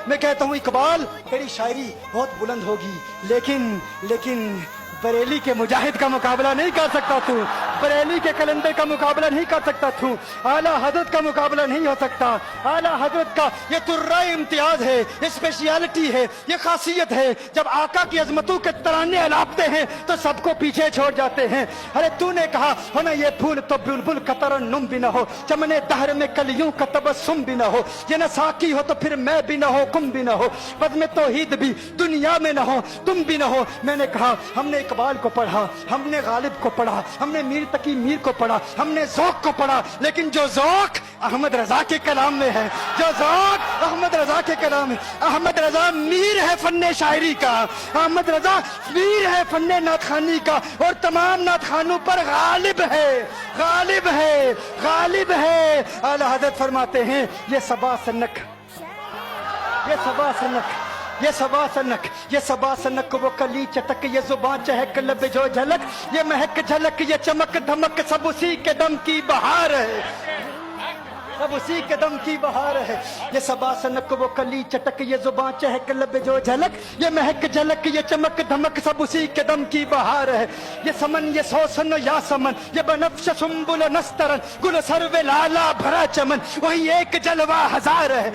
मैं कहता हूँ इकबाल तेरी शायरी बहुत बुलंद होगी, लेकिन बरेली के मुजाहिद का मुकाबला नहीं कर सकता तू, बरेली के कलंदर का मुकाबला नहीं कर सकता तू, आला हजरत का मुकाबला नहीं हो सकता। आला हजरत का ये तुर्रा इम्तियाज है, ये स्पेशलिटी है, ये खासियत है। जब आका की अजमतों के तराने अलापते हैं तो सबको पीछे छोड़ जाते हैं। अरे तूने कहा हो ना ये फूल तो बुलबुल का तरन्नुम भी ना हो, चमने दहर में कलियों का तबस्सुम भी ना हो, ये न साकी हो तो फिर मैं भी ना हो, कुम भी ना हो, बज़्म तौहीद भी दुनिया में ना हो, तुम भी ना हो। मैंने कहा हमने इकबाल को पढ़ा, हमने गालिब को पढ़ा, हमने मीर तकी मीर को पढ़ा, हमने ज़ौक़ को पढ़ा, लेकिन जो ज़ौक़ अहमद रजा के कलाम में है, जो ज़ौक़ अहमद रजा के कलाम में, अहमद रजा मीर है फन्ने शायरी का, अहमद रजा मीर है फन्ने नातखानी का, और तमाम नातखानों पर गालिब है, गालिब है, गालिब है। आला हज़रत फरमाते हैं ये सबा सनक, ये सबा सनक, ये सबा सनक, ये सबा सनक, वो कली चटक, ये जुबान चहक, लब जो झलक, ये महक झलक, ये चमक धमक, सब उसी के दम की बहार है, सब उसी के दम की बहार है। ये सबा सनक, वो कली चटक, ये जुबान चहक, लब जो झलक, ये महक झलक, ये चमक धमक, सब उसी के दम की बहार है। ये समन, ये सोसन या समन, ये बनफ्श सुंबुल नस्तरन, गुल सर्वे लाला भरा चमन, वही एक जलवा हजार है।